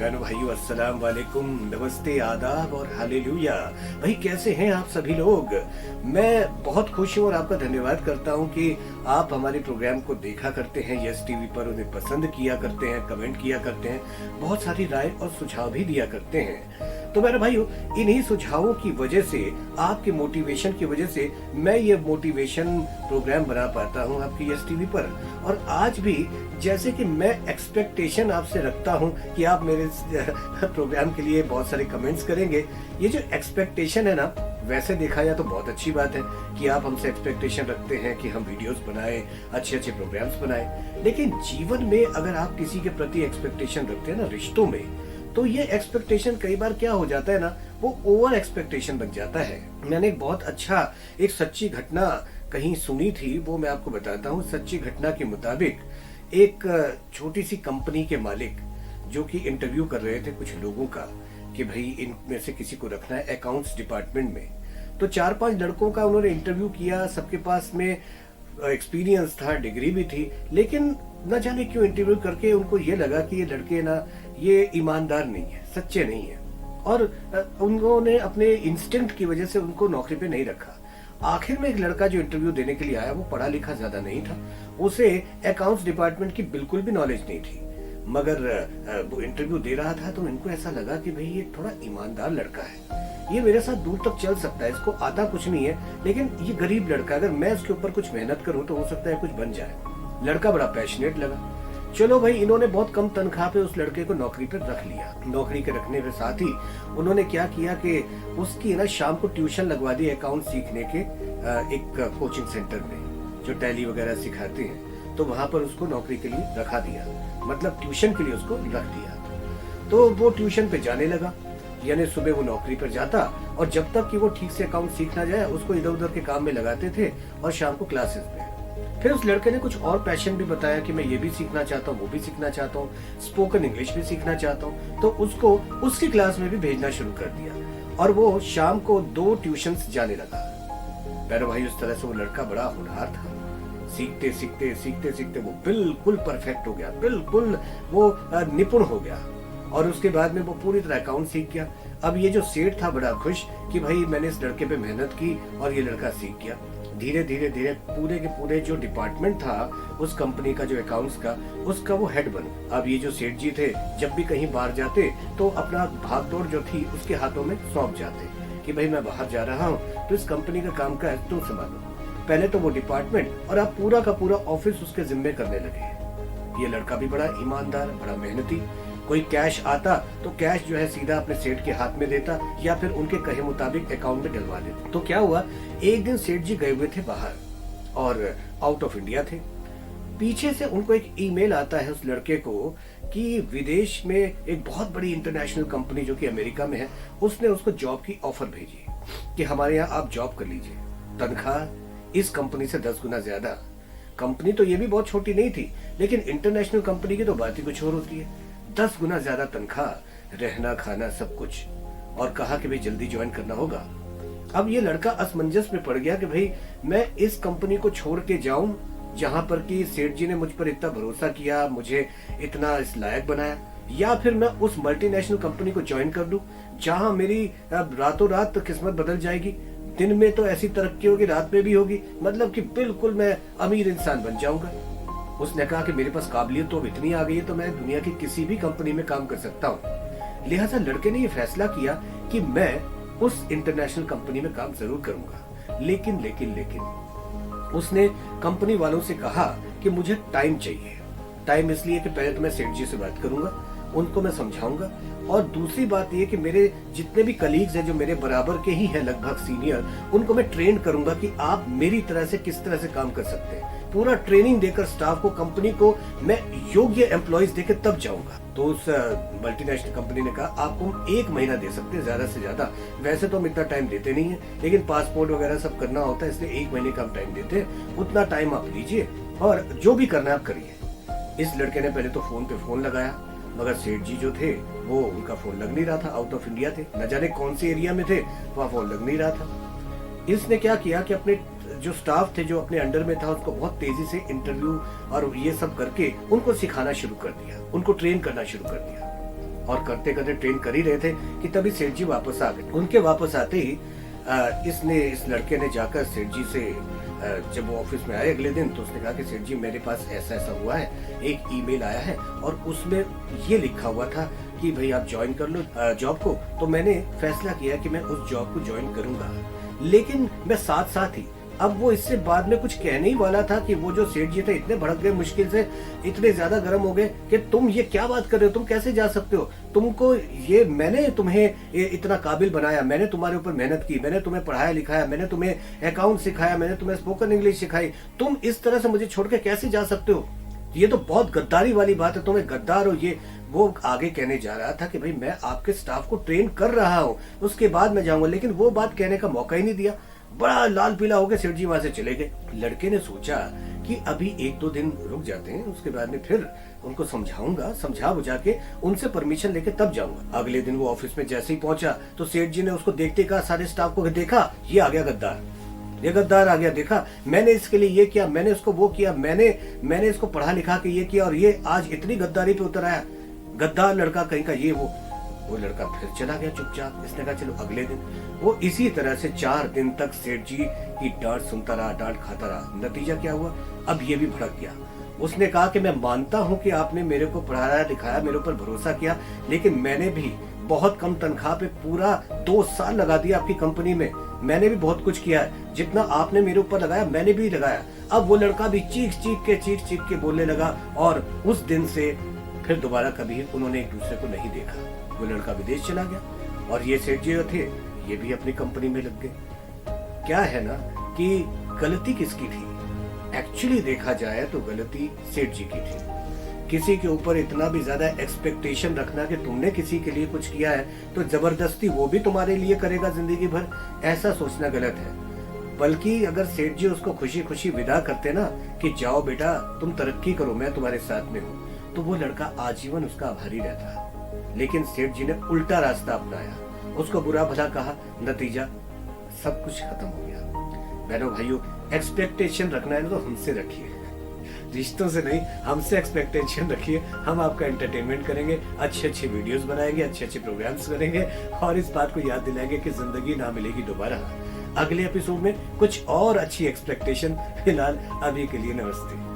बहनों भाइयों अस्सलाम वालेकुम, नमस्ते, आदाब और हालेलुया। भाई कैसे हैं आप सभी लोग। मैं बहुत खुश हूँ और आपका धन्यवाद करता हूँ कि आप हमारे प्रोग्राम को देखा करते हैं यस टीवी पर, उन्हें पसंद किया करते हैं, कमेंट किया करते हैं, बहुत सारी राय और सुझाव भी दिया करते हैं। तो मेरे भाइयों, इन्हीं सुझावों की वजह से, आपके मोटिवेशन की वजह से मैं ये मोटिवेशन प्रोग्राम बना पाता हूँ आपकी यस टीवी पर। और आज भी जैसे कि मैं एक्सपेक्टेशन आपसे रखता हूँ कि आप मेरे प्रोग्राम के लिए बहुत सारे कमेंट्स करेंगे, ये जो एक्सपेक्टेशन है ना, वैसे देखा जाए तो बहुत अच्छी बात है कि आप हमसे एक्सपेक्टेशन रखते हैं कि हम वीडियोस बनाएं, अच्छे अच्छे प्रोग्राम्स बनाएं। लेकिन जीवन में अगर आप किसी के प्रति एक्सपेक्टेशन रखते हैं ना, रिश्तों में, तो ये एक्सपेक्टेशन कई बार क्या हो जाता है ना, वो ओवर एक्सपेक्टेशन बन जाता है। मैंने एक बहुत अच्छा, एक सच्ची घटना कहीं सुनी थी, वो मैं आपको बताता हूँ। सच्ची घटना के मुताबिक एक छोटी सी कंपनी के मालिक जो कि इंटरव्यू कर रहे थे कुछ लोगों का कि भाई इनमें से किसी को रखना है अकाउंट्स डिपार्टमेंट में। तो 4-5 लड़कों का उन्होंने इंटरव्यू किया, सबके पास में एक्सपीरियंस था, डिग्री भी थी, लेकिन न जाने क्यों इंटरव्यू करके उनको ये लगा कि ये लड़के ना, ये ईमानदार नहीं है, सच्चे नहीं है, और उन्होंने अपने इंस्टिंक्ट की वजह से उनको नौकरी पे नहीं रखा। आखिर में एक लड़का जो इंटरव्यू देने के लिए आया, वो पढ़ा लिखा ज्यादा नहीं था, उसे अकाउंट्स डिपार्टमेंट की बिल्कुल भी नॉलेज नहीं थी, मगर वो इंटरव्यू दे रहा था तो इनको ऐसा लगा कि भाई ये थोड़ा ईमानदार लड़का है, ये मेरे साथ दूर तक चल सकता है, इसको आता कुछ नहीं है, लेकिन ये गरीब लड़का, अगर मैं इसके ऊपर कुछ मेहनत करूं तो हो सकता है कुछ बन जाए। लड़का बड़ा पैशनेट लगा। चलो भाई, इन्होंने बहुत कम तनख्वाह पे उस लड़के को नौकरी पे रख लिया। नौकरी के रखने के साथ ही उन्होंने क्या किया कि उसकी ना शाम को ट्यूशन लगवा दी अकाउंट सीखने के एक कोचिंग सेंटर में, जो टैली वगैरह सिखाते हैं, तो वहां पर उसको नौकरी के लिए रखा दिया, मतलब ट्यूशन के लिए उसको रख दिया। तो वो ट्यूशन पे जाने लगा, यानी सुबह वो नौकरी पर जाता और जब तक कि वो ठीक से अकाउंट सीख ना जाए उसको इधर उधर के काम में लगाते थे, और शाम को क्लासेस में। फिर उस लड़के ने कुछ और पैशन भी बताया कि मैं ये भी सीखना चाहता हूँ, वो भी सीखना चाहता हूँ, स्पोकन इंग्लिश भी सीखना चाहता हूँ। तो उसको उसकी क्लास में भी भेजना शुरू कर दिया और वो शाम को 2 ट्यूशंस जाने लगा। मेरे भाई, उस तरह से वो लड़का बड़ा होनहार था। सीखते सीखते सीखते सीखते वो बिल्कुल परफेक्ट हो गया, बिल्कुल वो निपुण हो गया, और उसके बाद में वो पूरी तरह अकाउंट सीख गया। अब ये जो सेठ था बड़ा खुश कि भाई मैंने इस लड़के पे मेहनत की और ये लड़का सीख गया। धीरे धीरे धीरे पूरे के पूरे जो डिपार्टमेंट था उस कंपनी का, जो अकाउंट्स का, उसका वो हेड बन। अब ये जो सेठ जी थे, जब भी कहीं बाहर जाते तो अपना भागदौड़ जो थी उसके हाथों में सौंप जाते कि भाई मैं बाहर जा रहा हूँ तो इस कंपनी का काम का तुम संभालो। पहले तो वो डिपार्टमेंट और अब पूरा का पूरा ऑफिस उसके जिम्मे करने लगे। ये लड़का भी बड़ा ईमानदार, बड़ा मेहनती। कोई कैश आता तो कैश जो है सीधा अपने सेठ के हाथ में देता या फिर उनके कहे मुताबिक अकाउंट में डलवा देता। तो क्या हुआ, एक दिन सेठ जी गए हुए थे बाहर और आउट ऑफ इंडिया थे। पीछे से उनको एक ईमेल आता है उस लड़के को कि विदेश में एक बहुत बड़ी इंटरनेशनल कंपनी जो कि अमेरिका में है, उसने उसको जॉब की ऑफर भेजी कि हमारे यहाँ आप जॉब कर लीजिए, तनख्वाह इस कंपनी से 10 गुना ज्यादा। कंपनी तो ये भी बहुत छोटी नहीं थी, लेकिन इंटरनेशनल कंपनी की तो बात ही कुछ और होती है। 10 गुना ज्यादा तनख्वाह, रहना खाना सब कुछ, और कहा कि भाई जल्दी ज्वाइन करना होगा। अब ये लड़का असमंजस में पड़ गया कि भाई मैं इस कंपनी को छोड़ के जाऊं जहां पर कि सेठ जी ने मुझ पर इतना भरोसा किया, मुझे इतना इस लायक बनाया, या फिर मैं उस मल्टीनेशनल कंपनी को ज्वाइन कर लूं जहां मेरी रातों रात किस्मत बदल जाएगी। दिन में तो ऐसी तरक्की होगी, रात में भी होगी, मतलब कि बिल्कुल मैं अमीर इंसान बन जाऊंगा। उसने कहा कि मेरे पास काबिलियत तो अब इतनी आ गई है तो मैं दुनिया की किसी भी कंपनी में काम कर सकता हूँ। लिहाजा लड़के ने ये फैसला किया कि मैं उस इंटरनेशनल कंपनी में काम जरूर करूंगा। लेकिन लेकिन लेकिन उसने कंपनी वालों से कहा कि मुझे टाइम चाहिए। टाइम इसलिए कि पहले तो मैं सेठ जी से बात करूंगा, उनको मैं समझाऊंगा, और दूसरी बात ये कि मेरे जितने भी कलीग्स हैं जो मेरे बराबर के ही हैं, लगभग सीनियर, उनको मैं ट्रेन करूंगा कि आप मेरी तरह से किस तरह से काम कर सकते हैं। पूरा ट्रेनिंग देकर स्टाफ को, कंपनी को मैं योग्य एम्प्लॉइज देकर तब जाऊंगा। तो उस मल्टीनेशनल कंपनी ने कहा आपको हम 1 महीना दे सकते हैं, ज्यादा से ज्यादा। वैसे तो हम इतना टाइम देते नहीं है, लेकिन पासपोर्ट वगैरह सब करना होता है, इसलिए 1 महीने का हम टाइम देते हैं। उतना टाइम आप लीजिए और जो भी करना है आप करिए। इस लड़के ने पहले तो फोन पे फोन लगाया, मगर सेठ जी जो थे वो, उनका फोन लग नहीं रहा था, आउट ऑफ इंडिया थे, न जाने कौन से एरिया में थे, वहां फोन लग नहीं रहा था। इसने क्या किया कि अपने जो स्टाफ थे जो अपने अंडर में था उसको बहुत तेजी से इंटरव्यू और ये सब करके उनको सिखाना शुरू कर दिया, उनको ट्रेन करना शुरू कर दिया। और करते करते ट्रेन कर ही रहे थे कि तभी सेठ जी वापस आ गए। उनके वापस आते ही इस लड़के ने जाकर सेठ जी से जब वो ऑफिस में आए अगले दिन, तो उसने कहा कि सेठ जी मेरे पास ऐसा ऐसा हुआ है, एक ईमेल आया है और उसमें ये लिखा हुआ था कि भाई आप ज्वाइन कर लो जॉब को। तो मैंने फैसला किया कि मैं उस जॉब को ज्वाइन करूंगा, लेकिन मैं साथ साथ ही अब वो इससे बाद में कुछ कहने ही वाला था कि वो जो सेठ जी थे इतने भड़क गए, मुश्किल से इतने ज्यादा गर्म हो गए कि तुम ये क्या बात कर रहे हो, तुम कैसे जा सकते हो, तुमको ये मैंने तुम्हें इतना काबिल बनाया, मैंने तुम्हारे ऊपर मेहनत की, मैंने तुम्हें पढ़ाया लिखाया, मैंने तुम्हें अकाउंट सिखाया, मैंने तुम्हें स्पोकन इंग्लिश सिखाई, तुम इस तरह से मुझे छोड़ के कैसे जा सकते हो, ये तो बहुत गद्दारी वाली बात है, तुम्हें गद्दार हो। ये वो आगे कहने जा रहा था कि भाई मैं आपके स्टाफ को ट्रेन कर रहा हूँ, उसके बाद मैं जाऊंगा, लेकिन वो बात कहने का मौका ही नहीं दिया। बड़ा लाल पीला हो गया, सेठ जी वहां से चले गए। लड़के ने सोचा कि अभी 1-2 दिन रुक जाते हैं, उसके बाद में फिर उनको समझाऊंगा, समझा बुझा के उनसे परमिशन लेके तब जाऊंगा। अगले दिन वो ऑफिस में जैसे ही पहुंचा तो सेठ जी ने उसको देखते कहा सारे स्टाफ को, देखा ये आ गया गद्दार, ये गद्दार आ गया, देखा मैंने इसके लिए ये किया, मैंने इसको वो किया, मैंने इसको पढ़ा लिखा के ये किया और ये आज इतनी गद्दारी पे उतर आया, गद्दार लड़का कहीं का ये वो लड़का फिर चला गया चुपचाप। इसने कहा चलो अगले दिन। वो इसी तरह से 4 दिन तक सेठ जी की डांट सुनता रहा, डांट खाता रहा। नतीजा क्या हुआ, अब ये भी भड़क गया। उसने कहा कि मैं मानता हूं कि आपने मेरे को पढ़ाया लिखाया, मेरे ऊपर भरोसा किया, लेकिन मैंने भी बहुत कम तनख्वाह पे पूरा 2 साल लगा दिया आपकी कंपनी में, मैंने भी बहुत कुछ किया है, जितना आपने मेरे ऊपर लगाया मैंने भी लगाया। अब वो लड़का भी चीख चीख के बोलने लगा और उस दिन से फिर दोबारा कभी उन्होंने एक दूसरे को नहीं देखा। वो लड़का विदेश चला गया और ये सेठ जी थे ये भी अपनी कंपनी में लग गए। क्या है ना कि गलती किसकी थी, एक्चुअली देखा जाए तो गलती सेठ जी की थी। किसी के ऊपर इतना भी ज्यादा एक्सपेक्टेशन रखना कि तुमने किसी के लिए कुछ किया है तो जबरदस्ती वो भी तुम्हारे लिए करेगा जिंदगी भर, ऐसा सोचना गलत है। बल्कि अगर सेठ जी उसको खुशी खुशी विदा करते ना कि जाओ बेटा तुम तरक्की करो, मैं तुम्हारे साथ में हूँ, तो वो लड़का आजीवन उसका आभारी रहता। लेकिन सेठ जी ने उल्टा रास्ता अपनाया, उसको बुरा भला कहा, नतीजा सब कुछ खत्म हो गया। बहनों भाइयों, एक्सपेक्टेशन रखना है तो हमसे रखिए, रिश्तों से नहीं, हमसे एक्सपेक्टेशन रखिए। हम आपका एंटरटेनमेंट करेंगे, अच्छे अच्छे वीडियोस बनाएंगे, अच्छे अच्छे प्रोग्राम्स करेंगे और इस बात को याद दिलाएंगे कि जिंदगी ना मिलेगी दोबारा। अगले एपिसोड में कुछ और अच्छी एक्सपेक्टेशन। फिलहाल अभी के लिए नमस्ते।